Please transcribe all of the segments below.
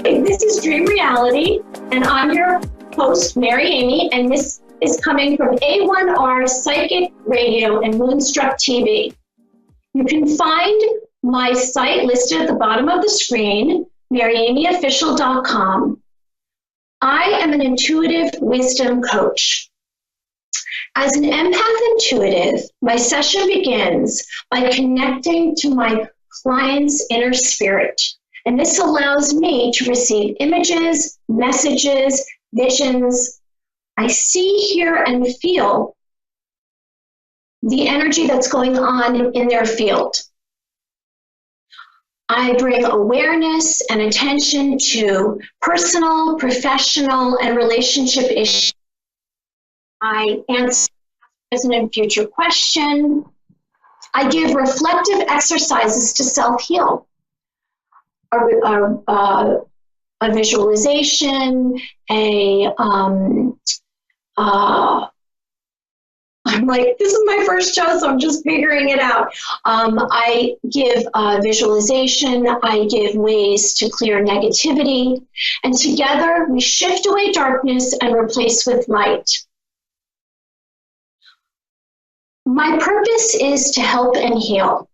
This is Dream Reality, and I'm your host, Mary Amy, and this is coming from A1R Psychic Radio and Moonstruck TV. You can find my site listed at the bottom of the screen, maryamyofficial.com. I am an intuitive wisdom coach. As an empath intuitive, my session begins by connecting to my client's inner spirit. And this allows me to receive images, messages, visions. I see, hear, and feel the energy that's going on in their field. I bring awareness and attention to personal, professional, and relationship issues. I answer present and future question. I give reflective exercises to self-heal. A visualization, I'm like, this is my first show, so I'm just figuring it out. I give visualization, I give ways to clear negativity, and together we shift away darkness and replace with light. My purpose is to help and heal,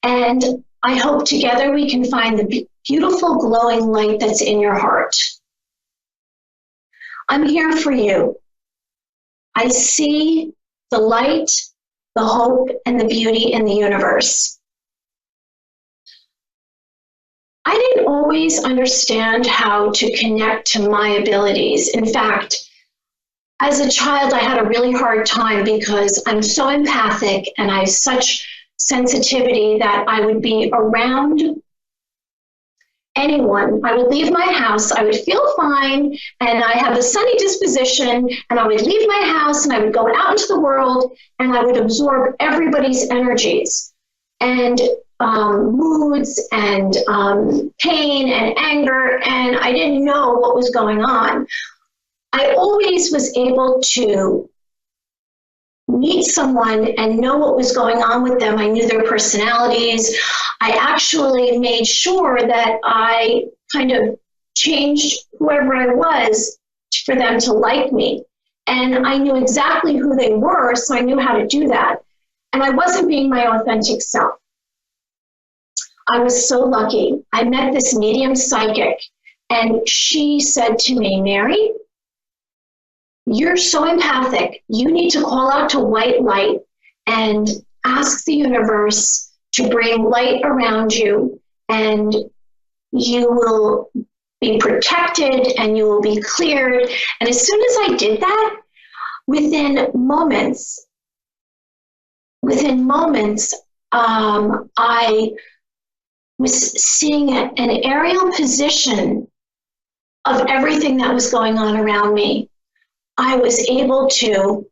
and I hope together we can find the beautiful glowing light that's in your heart. I'm here for you. I see the light, the hope, and the beauty in the universe. I didn't always understand how to connect to my abilities. In fact, as a child, I had a really hard time because I'm so empathic and I have such sensitivity that I would be around anyone. I would leave my house, I would feel fine, and I have a sunny disposition, and I would leave my house and I would go out into the world and I would absorb everybody's energies and moods and pain and anger, and I didn't know what was going on. I always was able to meet someone and know what was going on with them. I knew their personalities. I actually made sure that I kind of changed whoever I was for them to like me. And I knew exactly who they were, so I knew how to do that. And I wasn't being my authentic self. I was so lucky. I met this medium psychic, and she said to me, Mary, you're so empathic. You need to call out to white light and ask the universe to bring light around you, and you will be protected and you will be cleared. And as soon as I did that, within moments, I was seeing an aerial position of everything that was going on around me. I was able to,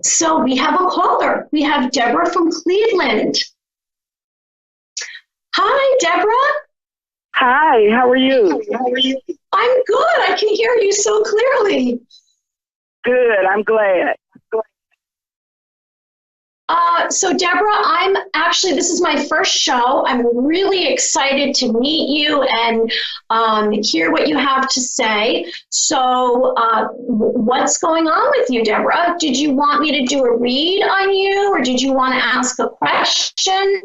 so we have a caller. We have Deborah from Cleveland. Hi, Deborah. Hi, how are you? I'm good. I can hear you so clearly. Good, I'm glad. So Deborah, this is my first show. I'm really excited to meet you and hear what you have to say. So what's going on with you, Deborah? Did you want me to do a read on you, or did you want to ask a question?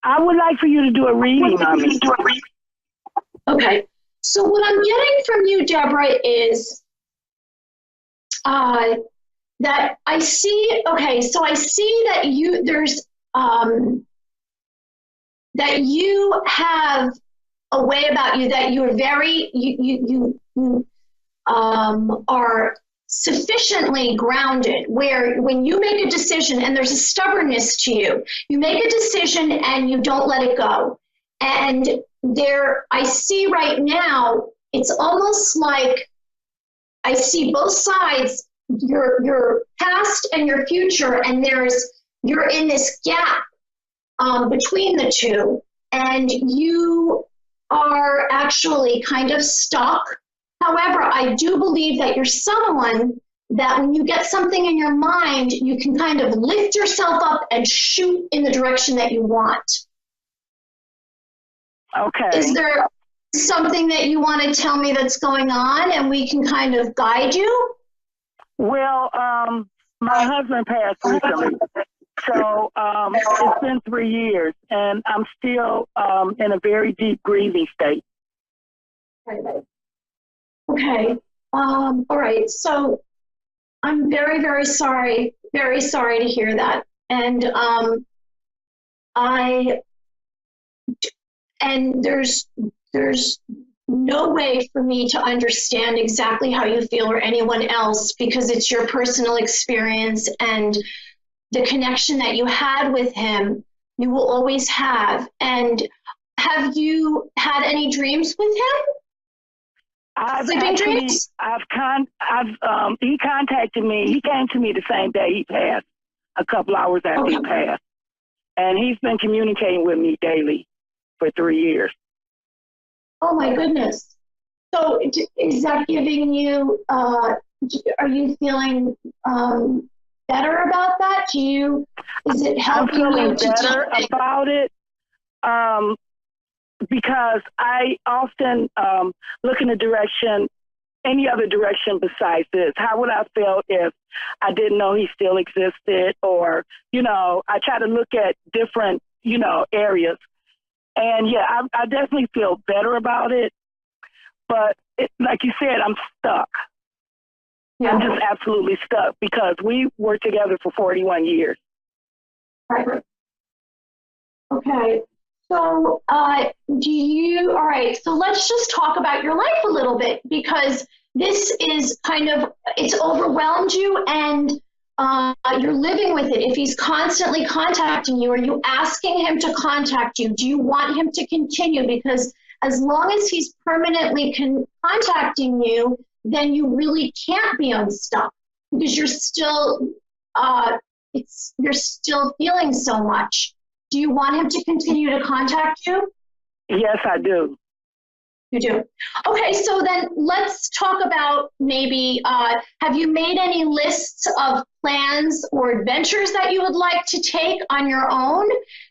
I would like for you to do a reading on me. Okay. So what I'm getting from you, Deborah, is that I see, okay, so I see that that you have a way about you that you're very, you are sufficiently grounded, where when you make a decision and there's a stubbornness to you, you make a decision and you don't let it go. And I see right now, it's almost like I see both sides, your past and your future, and you're in this gap between the two, and you are actually kind of stuck. However, I do believe that you're someone that when you get something in your mind, you can kind of lift yourself up and shoot in the direction that you want. Okay. Is there something that you want to tell me that's going on and we can kind of guide you? Well, my husband passed recently. So it's been 3 years, and I'm still in a very deep grieving state. Okay. All right. So I'm very, very sorry to hear that. And there's no way for me to understand exactly how you feel or anyone else, because it's your personal experience and the connection that you had with him, you will always have. And have you had any dreams with him? Dreams? He contacted me. He came to me the same day he passed, a couple hours after he passed. And he's been communicating with me daily for 3 years. Oh my goodness. So is that giving you, are you feeling better about that? Is it helping you? I'm feeling better about it because I often look in any other direction besides this. How would I feel if I didn't know he still existed? Or, I try to look at different, areas. And yeah, I definitely feel better about it. But like you said, I'm stuck. Yeah. I'm just absolutely stuck because we were together for 41 years. Right. Okay. So all right, so let's just talk about your life a little bit, because this is it's overwhelmed you, and you're living with it. If he's constantly contacting you, are you asking him to contact you? Do you want him to continue? Because as long as he's permanently contacting you, then you really can't be unstuck, because you're still you're still feeling so much. Do you want him to continue to contact you? Yes, I do. You do. Okay, so then let's talk about maybe, have you made any lists of plans or adventures that you would like to take on your own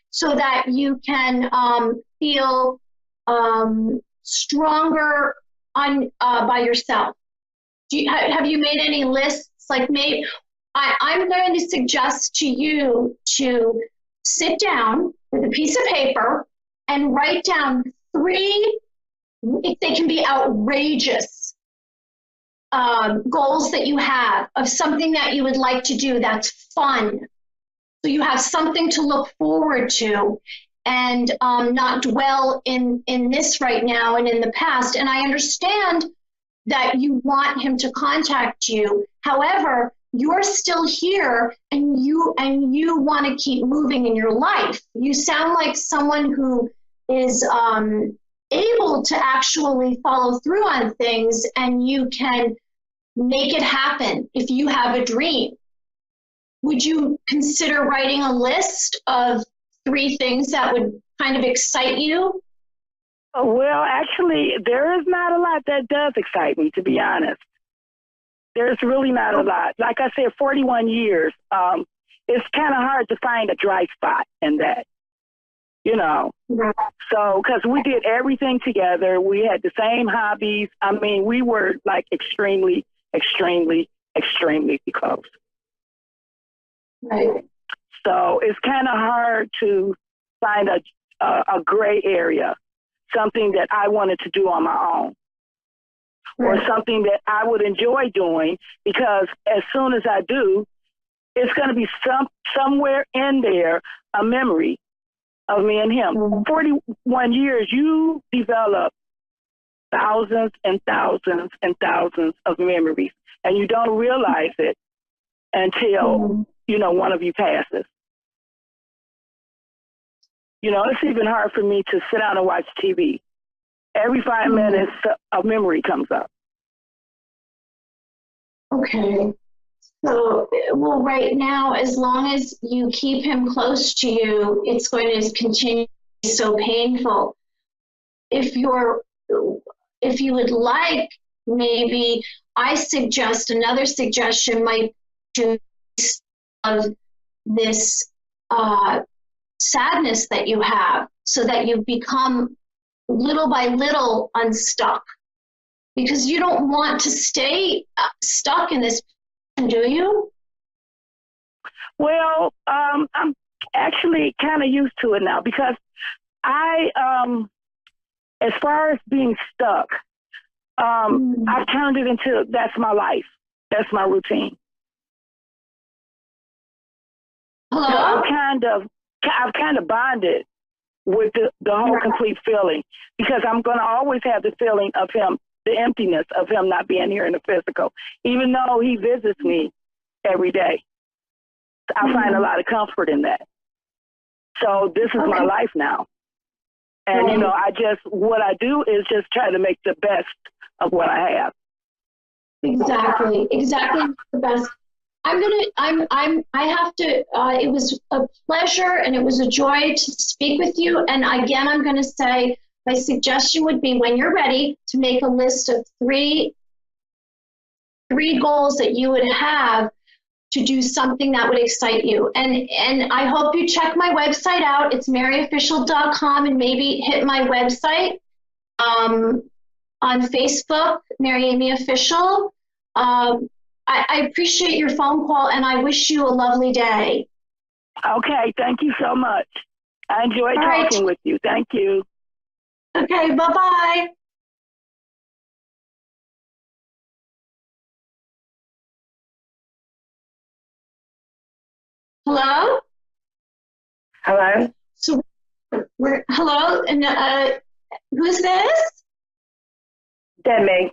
so that you can feel stronger by yourself? Have you made any lists? I'm going to suggest to you to sit down with a piece of paper and write down 3, if they can be outrageous, goals that you have of something that you would like to do that's fun. So you have something to look forward to and not dwell in this right now and in the past. And I understand that you want him to contact you. However, you're still here and you want to keep moving in your life. You sound like someone who is able to actually follow through on things, and you can make it happen if you have a dream. Would you consider writing a list of 3 things that would kind of excite you? Well, actually, there is not a lot that does excite me, to be honest. There's really not a lot. Like I said, 41 years. It's kind of hard to find a dry spot in that, Right. So, because we did everything together. We had the same hobbies. I mean, we were like extremely, extremely, extremely close. Right. So it's kind of hard to find a gray area, something that I wanted to do on my own. Or something that I would enjoy doing, because as soon as I do, it's going to be somewhere in there, a memory of me and him. Mm-hmm. 41 years, you develop thousands and thousands and thousands of memories, and you don't realize it until, one of you passes. It's even hard for me to sit down and watch TV. Every 5 minutes, a memory comes up. Okay. So, well, right now, as long as you keep him close to you, it's going to continue to be so painful. If you would like, maybe I suggest another suggestion might be of this sadness that you have, so that you become little by little unstuck, because you don't want to stay stuck in this, do you? Well, I'm actually kind of used to it now because as far as being stuck, I've turned it into that's my life. That's my routine. Hello? So I've kind of bonded with the whole complete feeling, because I'm going to always have the feeling of him, the emptiness of him not being here in the physical, even though he visits me every day. I find a lot of comfort in that. So this is my life now. And, you know, what I do is just try to make the best of what I have. Exactly the best. I have to, it was a pleasure and it was a joy to speak with you. And again, I'm going to say, my suggestion would be, when you're ready, to make a list of three goals that you would have to do something that would excite you. And I hope you check my website out. It's maryofficial.com, and maybe hit my website on Facebook, Mary Amy Official. I appreciate your phone call, and I wish you a lovely day. Okay, thank you so much. I enjoyed talking with you. Thank you. Okay, bye-bye. Hello? Hello? So hello, and who's this? Demi.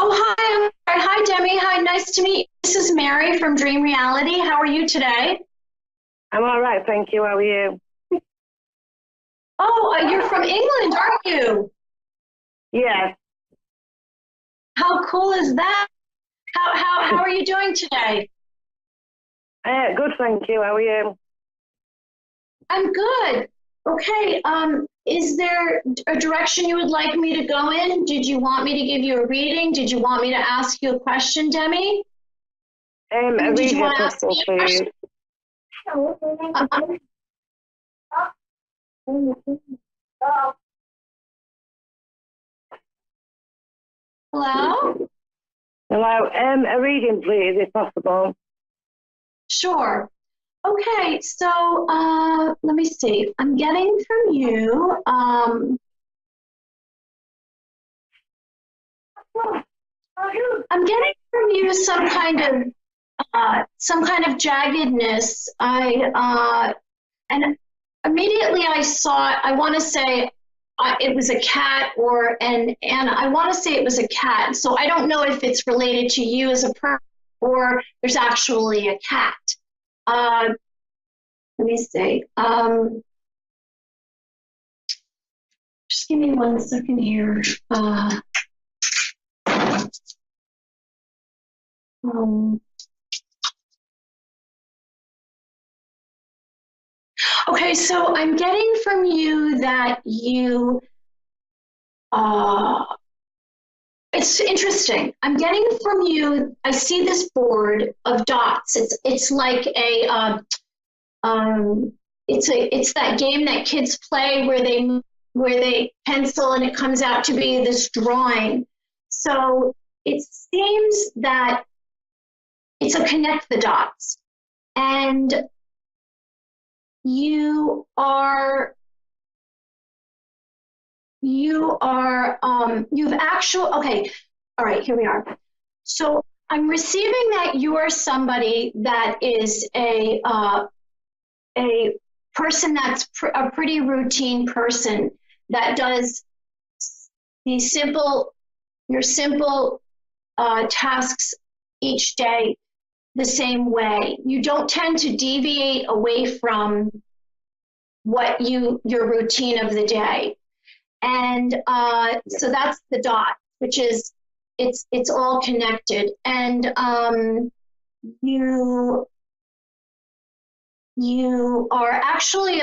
Oh, hi. Hi, Demi. Hi, nice to meet you. This is Mary from Dream Reality. How are you today? I'm all right, thank you. How are you? Oh, you're from England, aren't you? Yeah. How cool is that? How are you doing today? Good, thank you. How are you? I'm good. Okay. Is there a direction you would like me to go in? Did you want me to give you a reading? Did you want me to ask you a question, Demi? A Did you reading want to ask me a question? Hello? Hello. A reading, please, if possible. Sure. Okay, so let me see. I'm getting from you. I'm getting from you some kind of jaggedness. And immediately I saw. I want to say it was a cat, and I want to say it was a cat. So I don't know if it's related to you as a person or there's actually a cat. Let me see. Just give me 1 second here. Okay, so I'm getting from you that you, it's interesting. I'm getting from you, I see this board of dots. It's like it's that game that kids play where they pencil and it comes out to be this drawing. So it seems that it's a connect the dots. And you have actual, okay, all right, here we are. So I'm receiving that you are somebody that is a person that's a pretty routine person that does these simple tasks each day the same way. You don't tend to deviate away from what your routine of the day. And so that's the dot, which is it's all connected. And you are actually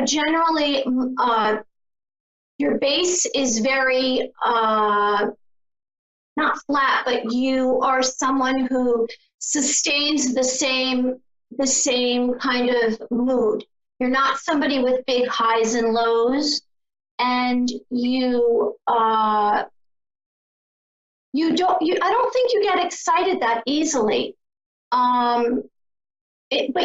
generally your base is very not flat, but you are someone who sustains the same kind of mood. You're not somebody with big highs and lows, and I don't think you get excited that easily. But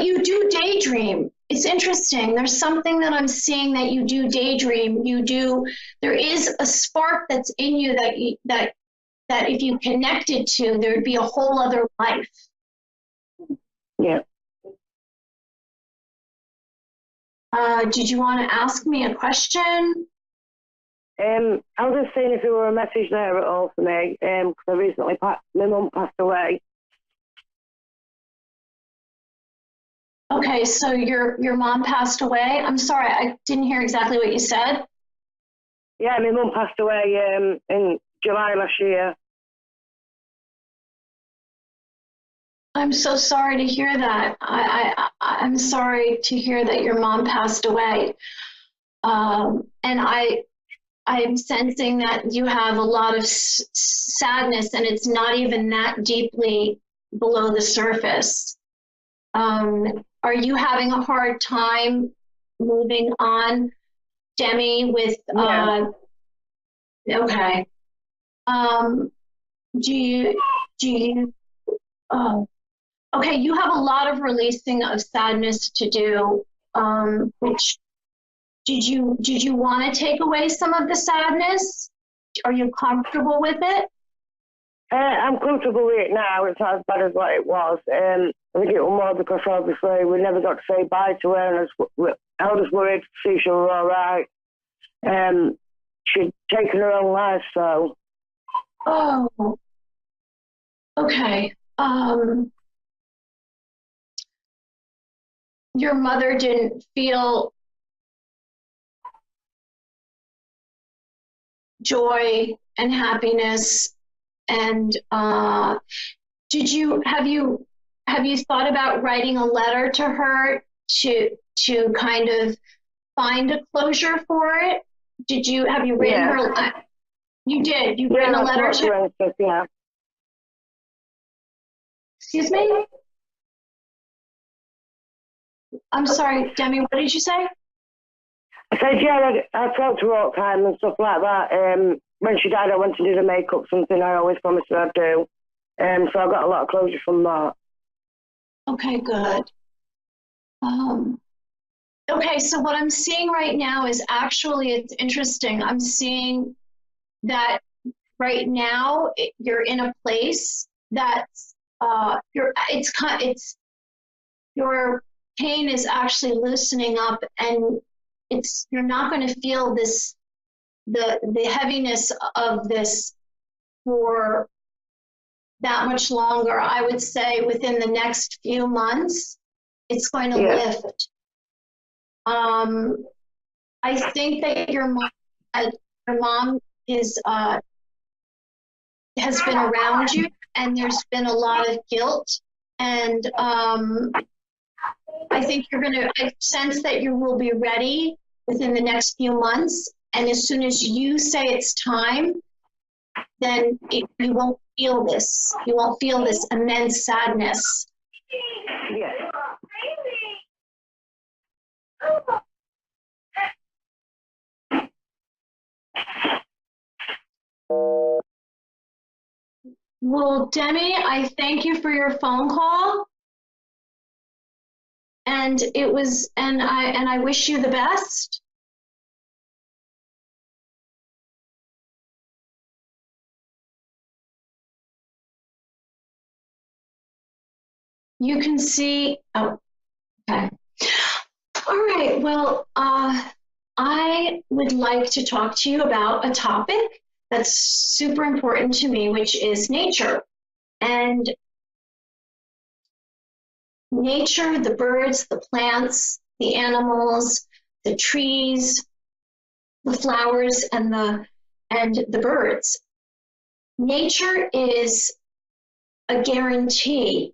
you do daydream. It's interesting. There's something that I'm seeing that you do daydream. There is a spark that's in you that if you connected to, there'd be a whole other life. Yeah. Did you want to ask me a question? I was just seeing if there were a message there at all for me, because I recently, my mum passed away. Okay, so your mom passed away. I'm sorry, I didn't hear exactly what you said. Yeah, my mum passed away in July last year. I'm so sorry to hear that. I'm sorry to hear that your mom passed away. And I'm sensing that you have a lot of sadness, and it's not even that deeply below the surface. Are you having a hard time moving on, Demi, with, Yeah. okay. Oh, okay, you have a lot of releasing of sadness to do, which, did you want to take away some of the sadness? Are you comfortable with it? I'm comfortable with it now. It's not as bad as what it was. I think it was more because obviously we never got to say bye to her, and I was worried to see she was all right. She'd taken her own life, so. Oh, okay. Your mother didn't feel joy and happiness, and have you thought about writing a letter to her to kind of find a closure for it? Have you written her? You did. You've written a letter to her? Yeah. Excuse me? I'm sorry, Demi, what did you say? I said, yeah, I talked to her all the time and stuff like that. When she died, I went to do the makeup, something I always promised her I'd do. So I got a lot of closure from that. Okay, good. Okay, so what I'm seeing right now is actually, it's interesting. I'm seeing that right now you're in a place that's your pain is actually loosening up, and you're not going to feel the heaviness of this for that much longer. I would say within the next few months, it's going to lift. I think that your mom has been around you, and there's been a lot of guilt, and I think I sense that you will be ready within the next few months, and as soon as you say it's time, then you won't feel this. You won't feel this immense sadness. Yeah. Well, Demi, I thank you for your phone call. And I wish you the best. You can see, oh, okay. All right, well, I would like to talk to you about a topic that's super important to me, which is nature. And nature, the birds, the plants, the animals, the trees, the flowers, and the birds. Nature is a guarantee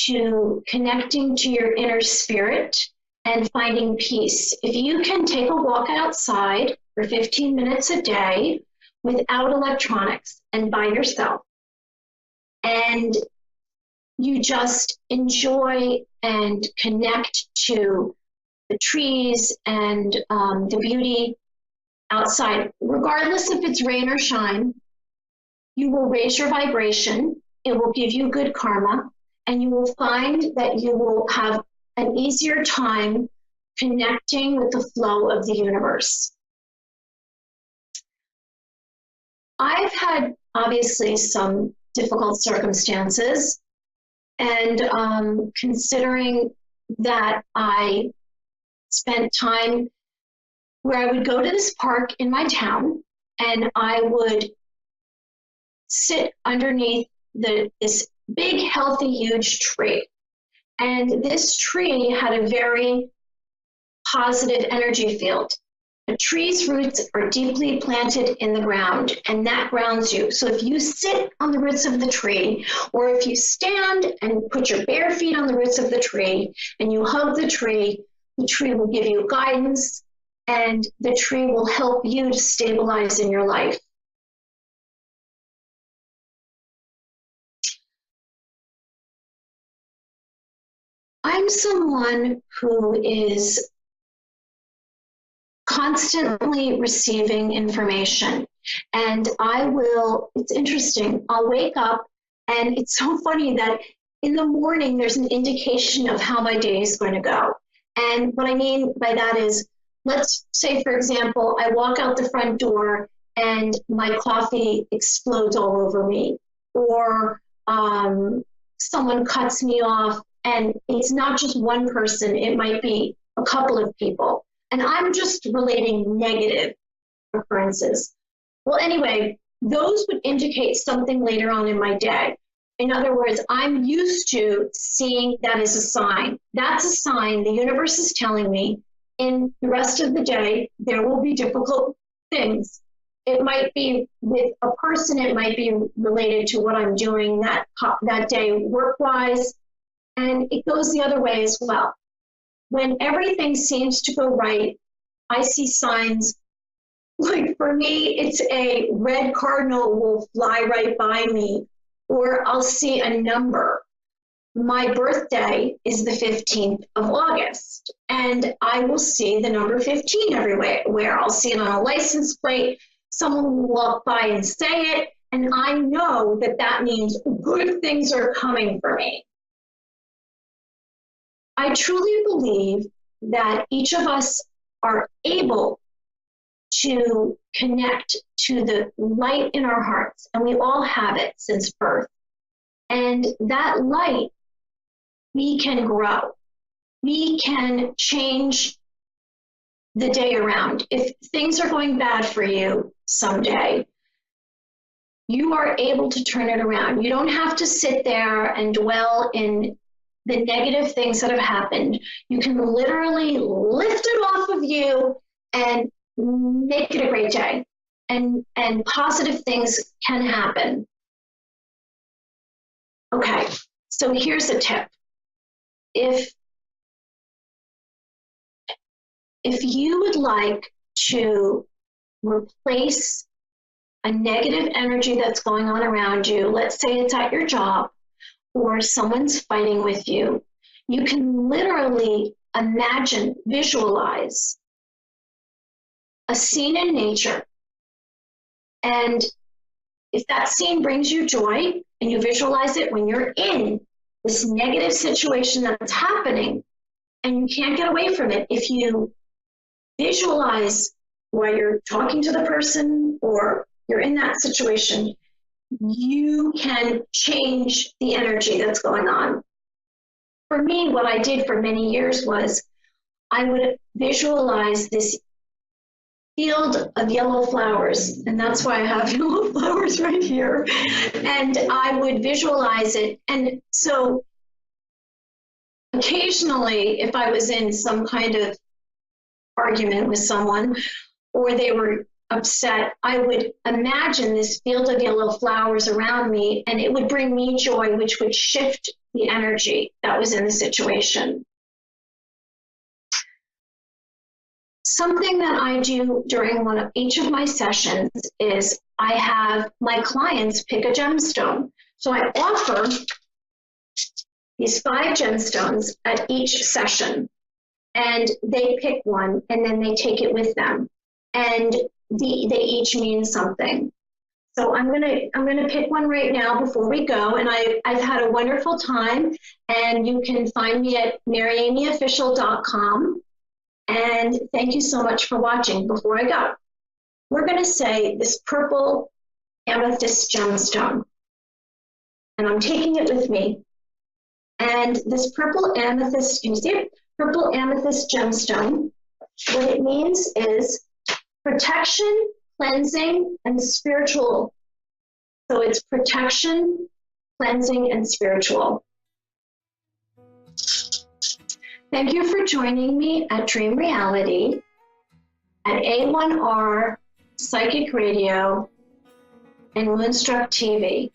to connecting to your inner spirit and finding peace. If you can take a walk outside for 15 minutes a day without electronics and by yourself, and you just enjoy and connect to the trees and the beauty outside, regardless if it's rain or shine. You will raise your vibration. It will give you good karma, and you will find that you will have an easier time connecting with the flow of the universe. I've had obviously some difficult circumstances, and considering that I spent time where I would go to this park in my town and I would sit underneath this big, healthy, huge tree. And this tree had a very positive energy field. A tree's roots are deeply planted in the ground, and that grounds you. So if you sit on the roots of the tree, or if you stand and put your bare feet on the roots of the tree, and you hug the tree will give you guidance, and the tree will help you to stabilize in your life. I'm someone who is constantly receiving information, and it's interesting, I'll wake up and it's so funny that in the morning there's an indication of how my day is going to go. And what I mean by that is, let's say, for example, I walk out the front door and my coffee explodes all over me, or someone cuts me off, and it's not just one person, it might be a couple of people. And I'm just relating negative occurrences. Well, anyway, those would indicate something later on in my day. In other words, I'm used to seeing that as a sign. That's a sign the universe is telling me in the rest of the day, there will be difficult things. It might be with a person, it might be related to what I'm doing that day work-wise, and it goes the other way as well. When everything seems to go right, I see signs. Like for me, it's a red cardinal will fly right by me, or I'll see a number. My birthday is the 15th of August, and I will see the number 15 everywhere, where I'll see it on a license plate. Someone will walk by and say it, and I know that that means good things are coming for me. I truly believe that each of us are able to connect to the light in our hearts, and we all have it since birth. And that light, we can grow. We can change the day around. If things are going bad for you someday, you are able to turn it around. You don't have to sit there and dwell in the negative things that have happened. You can literally lift it off of you and make it a great day. And positive things can happen. Okay, so here's a tip. If you would like to replace a negative energy that's going on around you, let's say it's at your job, or someone's fighting with you, you can literally imagine, visualize a scene in nature. And if that scene brings you joy and you visualize it when you're in this negative situation that's happening and you can't get away from it, if you visualize while you're talking to the person or you're in that situation, you can change the energy that's going on. For me, what I did for many years was I would visualize this field of yellow flowers, and that's why I have yellow flowers right here. And I would visualize it. And so occasionally, if I was in some kind of argument with someone or they were upset, I would imagine this field of yellow flowers around me, and it would bring me joy, which would shift the energy that was in the situation. Something that I do during each of my sessions is I have my clients pick a gemstone. So I offer these 5 gemstones at each session. and they pick one, and then they take it with them, and they each mean something. So I'm gonna pick one right now before we go, and I've had a wonderful time, and you can find me at maryamyofficial.com. And thank you so much for watching. Before I go, we're gonna say this purple amethyst gemstone, and I'm taking it with me. And this purple amethyst, can you see it? Purple amethyst gemstone, what it means is protection, cleansing, and spiritual. So it's protection, cleansing, and spiritual. Thank you for joining me at Dream Reality at A1R Psychic Radio and Moonstruck TV.